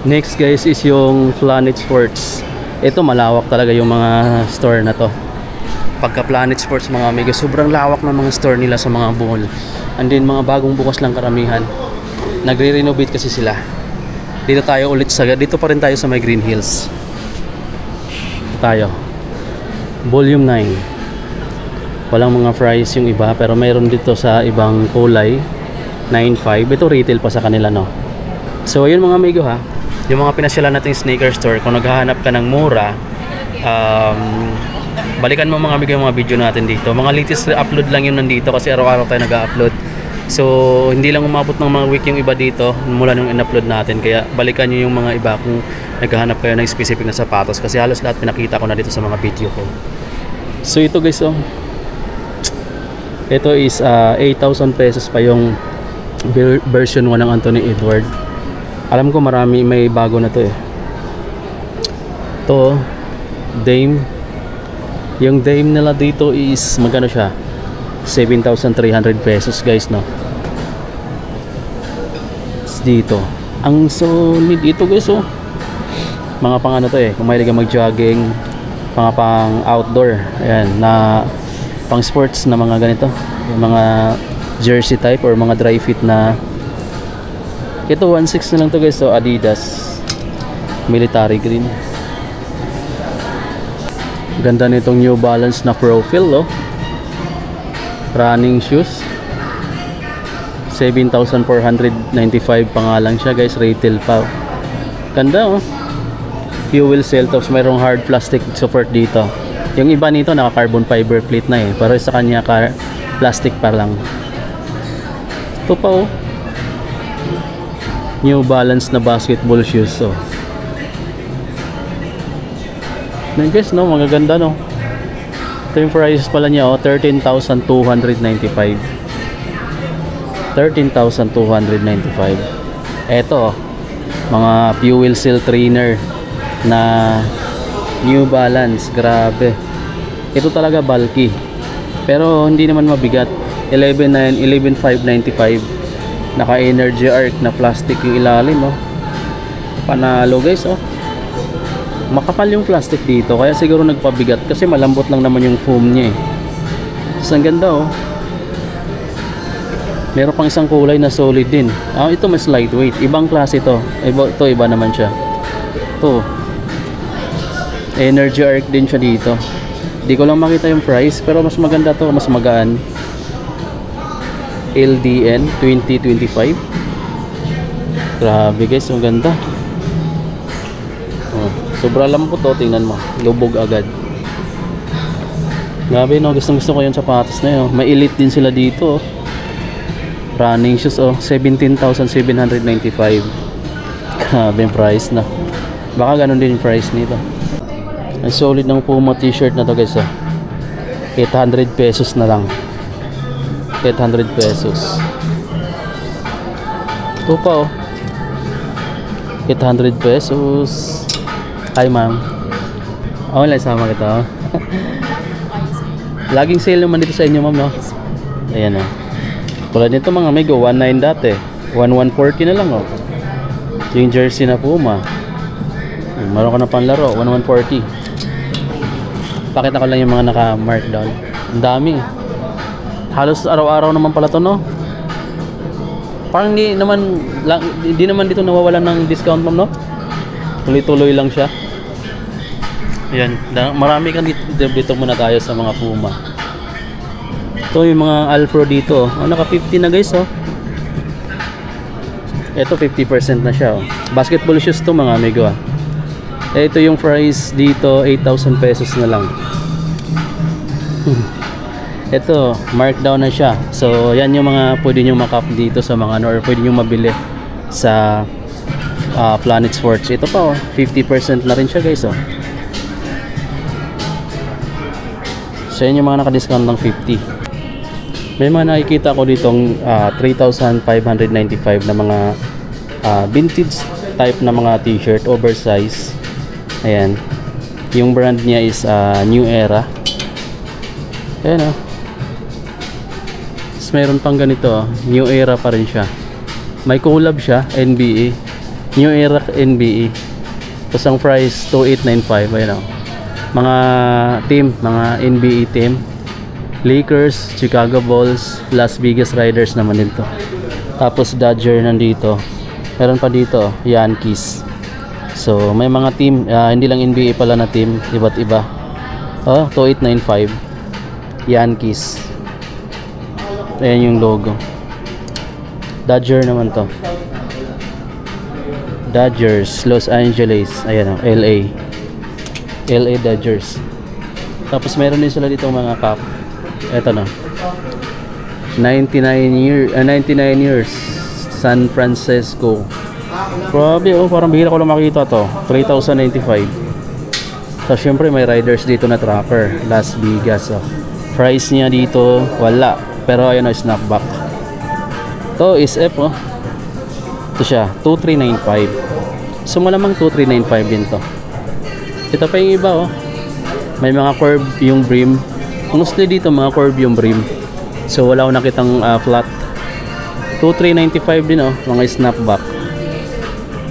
Next guys is yung Planet Sports. Ito malawak talaga yung mga store na to. Pagka Planet Sports mga amigo, sobrang lawak ng mga store nila sa mga mall. And then mga bagong bukas lang karamihan. Nagre-renovate kasi sila. Dito tayo ulit dito pa rin tayo sa may Green Hills. Tayo. Volume 9. Walang mga price yung iba pero mayroon dito sa ibang kulay. 9.5. Ito retail pa sa kanila, no. So ayun mga amigo ha. Yung mga pinasyalan nating sneaker store, kung naghahanap ka ng mura, balikan mo mga amigo yung mga video natin dito. Mga latest upload lang yun nandito kasi araw-araw tayo nag-upload. So hindi lang umabot ng mga week yung iba dito mula nung in-upload natin. Kaya balikan nyo yung mga iba kung naghahanap kayo ng specific na sapatos. Kasi halos lahat pinakita ko na dito sa mga video ko. So ito guys, oh. Ito is 8,000 pesos pa yung version 1 ng Anthony Edward. Alam ko marami may bago na to eh. To Dame. Yung Dame nila dito is magkano siya? 7,300 pesos guys, no. Dito ang solid dito guys, oh. Mga pang ano to eh, kung mahilig ka mag-jogging, mga pang outdoor, ayan, na pang sports na mga ganito, yung mga jersey type or mga dry fit na. Ito 1.6 na lang to guys, so Adidas military green. Ganda nitong New Balance na profile, oh. Running shoes 7,495 pa nga lang siya guys, retail pa. Ganda, oh. Fuel cell, tapos mayroong hard plastic support dito. Yung iba nito naka carbon fiber plate na eh, pero sa kanya plastic pa lang. Ito pa, oh. New Balance na basketball shoes, so. Then guys, no, magaganda, no. Ito yung prices pala niya, oh, 13,295. 13,295. Ito, mga fuel cell trainer na New Balance, grabe. Ito talaga bulky. Pero hindi naman mabigat. 11,595. Naka energy arc na plastic yung ilalim, oh. Panalo guys, oh. Makapal yung plastic dito kaya siguro nagpabigat kasi malambot lang naman yung foam niya eh. So, ang ganda, oh. Meron pang isang kulay na solid din. Ito mas lightweight, ibang klase ito. Iba naman siya. Ito energy arc din siya dito. Di ko lang makita yung price pero mas maganda to, mas magaan. LDN 2025. Grabe guys, ang ganda. Oh, sobra lambot, oh, tingnan mo. Lubog agad. Grabe, no, gusto ko yung sapatos na yun. May elite din sila dito, oh. Running shoes, oh, 17,795. Grabe yung price na. Baka ganun din yung price nito. Ang solid ng Puma t-shirt na to guys, oh. 800 pesos na lang. 800 pesos. Ito pa, oh. 800 pesos. Hi ma'am. Online sama kita, oh. Laging sale naman dito sa inyo, ma'am, no? Ayan, oh. Tulad nito mga amigo, 1.9 dati. 1.140 na lang, oh. Yung jersey na Puma. Meron ka na panlaro, 1.140. Pakita ko lang yung mga naka-markdown. Ang dami. Halos araw-araw naman pala to, no? Parang di naman dito nawawalan ng discount, ma'am, no? Tuloy-tuloy lang siya. Ayan, marami kang dito muna tayo sa mga Puma. Ito yung mga Alpro dito, oh. Naka 50 na guys, oh. Ito 50% na siya, oh. Basketball shoes to mga amigo, ah. Ito yung price dito, 8,000 pesos na lang. Ito, markdown na siya. So, yan yung mga pwede nyo makap dito sa mga ano, or pwede nyo mabili sa Planet Sports. Ito pa, oh, 50% na rin siya guys, oh. So, yan yung mga naka-discount ng 50. May mga nakikita ko ditong 3,595 na mga vintage type na mga t-shirt, oversize. Ayan. Yung brand niya is New Era. Ayan, oh. Mayroon pang ganito, oh. New Era pa rin siya. May collab siya, NBA. New Era NBA. Tapos ang price 2895. Ayun o. Mga team, mga NBA team. Lakers, Chicago Bulls, Las Vegas Raiders naman din to. Tapos Dodger nandito. Meron pa dito, Yankees. So may mga team, hindi lang NBA pala na team, iba't iba. 2895 Yankees. Ayan yung logo. Dodger naman to. Dodgers, Los Angeles, ayan o, LA Dodgers. Tapos meron din sila dito mga cup. Eto na, 99 years San Francisco. Grabe oh, parang bihira ko lang makita to. 3,095. So syempre may riders dito na tracker, Las Vegas oh. Price niya dito wala, pero ayun o, snapback. To is F oh. Ito siya, 2395. So malamang 2395 din to. Ito pa yung iba oh. May mga curve yung brim. Mostly dito mga curve yung brim. So wala akong nakitang flat. 2395 din oh, mga snapback.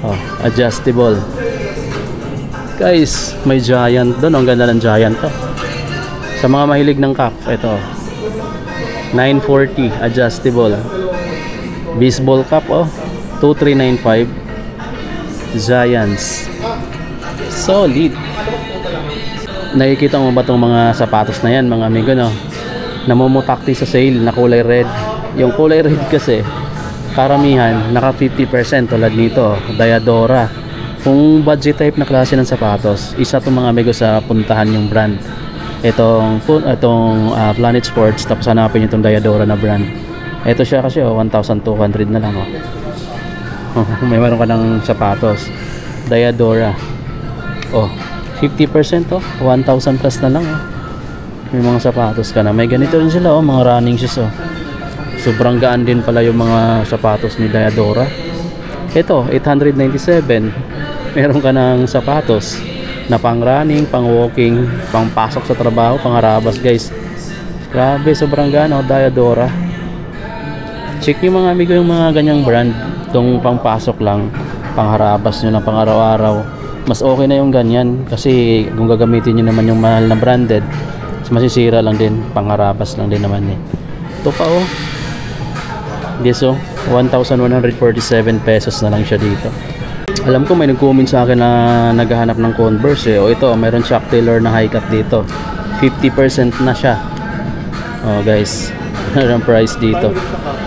Oh, adjustable. Guys, may Giant doon. Ang ganda ng Giant to. Sa mga mahilig ng cap, ito. 940 adjustable. Baseball cap oh. 2395 Giants. Solid. Nakikita mo ba itong mga sapatos na yan mga amigo no? Namumutakti sa sale na kulay red. Yung kulay red kasi karamihan naka 50% tulad nito Diadora. Kung budget type na klase ng sapatos, isa itong mga amigo sa puntahan yung brand. Itong Planet Sports. Tapos hanapin nyo itong Diadora na brand. Ito siya kasi 1,200 na lang oh. May meron ka ng sapatos Diadora oh, 50% oh, 1,000 plus na lang oh. May mga sapatos ka na. May ganito rin sila oh, mga running shoes oh. Sobrang gaan din pala yung mga sapatos ni Diadora. Ito 897. Meron ka ng sapatos na pang running, pang walking, pang pasok sa trabaho, pang harabas guys. Grabe, sobrang gaan oh, Diadora. Check nyo mga amigo yung mga ganyang brand. Itong pangpasok lang, pangharabas nyo na pang araw-araw, mas okay na yung ganyan. Kasi kung gagamitin nyo naman yung mahal na branded, masisira lang din, pangharabas lang din naman eh. Ito pa oh, yes oh, 1,147 pesos na lang siya dito. Alam ko may nag-comment sa akin na naghahanap ng Converse eh. O ito, mayroon Chuck Taylor na high cut dito, 50% na siya oh guys. Ang price dito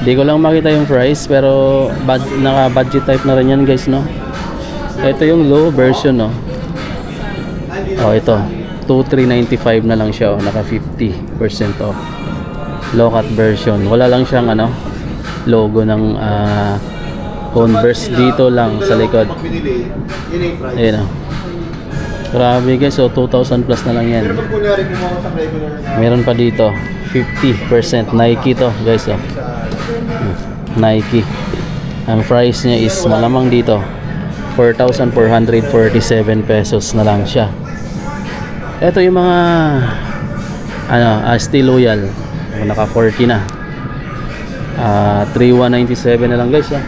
hindi ko lang makita yung price, pero naka budget type na rin yan guys no. Ito yung low version no. Oh ito 2,395 na lang siya oh, naka 50% off. Low cut version, wala lang siyang ano logo ng Converse dito lang sa likod. Ayun oh. Grabe guys, so 2,000 plus na lang yan. Meron pa dito 50% Nike to guys oh. Nike. Ang price niya is malamang dito 4,447 pesos na lang siya. Ito yung mga Stay Loyal naka 40 na 3,197 na lang guys oh.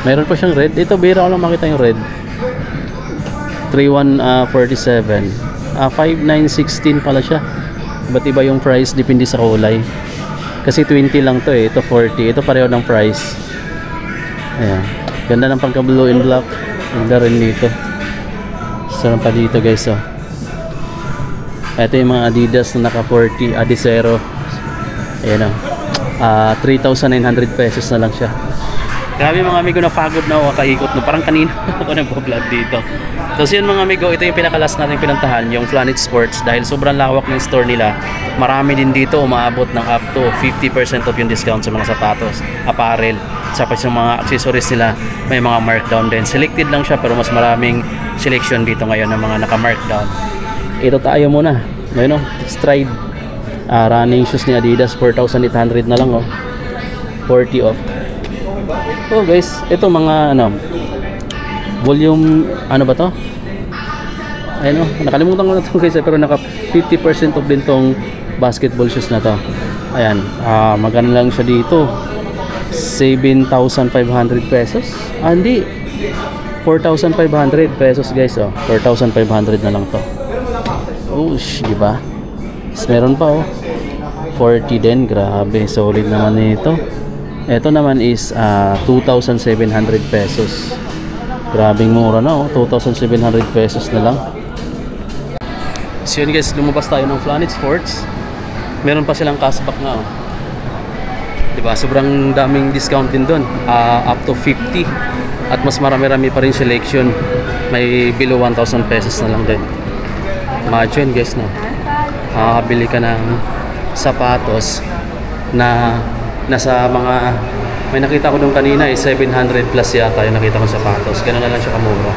Meron pa siyang red. Ito bira ko lang makita yung red. 3,147 5,916 pala siya. Ba't iba yung price depende sa kulay. Kasi 20 lang to eh. Ito 40. Ito pareho ng price. Ayan. Ganda ng pagka blue and black. Ganda rin dito. Sarap pa dito guys oh. Ito yung mga Adidas na naka 40 Adizero. Ayan oh. 3,900 pesos na lang siya. Grabe mga amigo, na pagod na ako kaikot no. Parang kanina ako nagpo-vlog dito. Tapos yun mga amigo, ito yung pinakalas natin pinuntahan, yung Planet Sports. Dahil sobrang lawak ng store nila, marami din dito umaabot ng up to 50% off yung discount sa mga sapatos, apparel, sa mga accessories nila. May mga markdown din. Selected lang siya pero mas maraming selection dito ngayon ng mga naka-markdown. Ito tayo muna. Ayun o, Stride. Running shoes ni Adidas, 4,800 na lang oh. 40 off. Oh guys, ito mga volume, ano ba to? Ayun oh, nakalimutan ko na to guys pero naka 50% off din tong basketball shoes na to. Ayan, magkano lang siya dito? 7,500 pesos. Hindi. 4,500 pesos guys, oh. 4,500 na lang to. Ush, di ba? Meron pa, oh. 40 din, grabe, solid naman nito. Ito naman is 2,700 pesos. Grabing mura na, oh. 2,700 pesos na lang. So yun guys, lumabas tayo ng Planet Sports. Meron pa silang cashback nga, oh. Diba? Sobrang daming discount din doon, up to 50. At mas marami-rami pa rin selection. May below 1,000 pesos na lang din. Imagine guys, no? Makakabili ka ng sapatos na nasa mga, may nakita ko doon kanina 700 plus yata yung nakita kong sapatos. Ganun na lang siya kamura.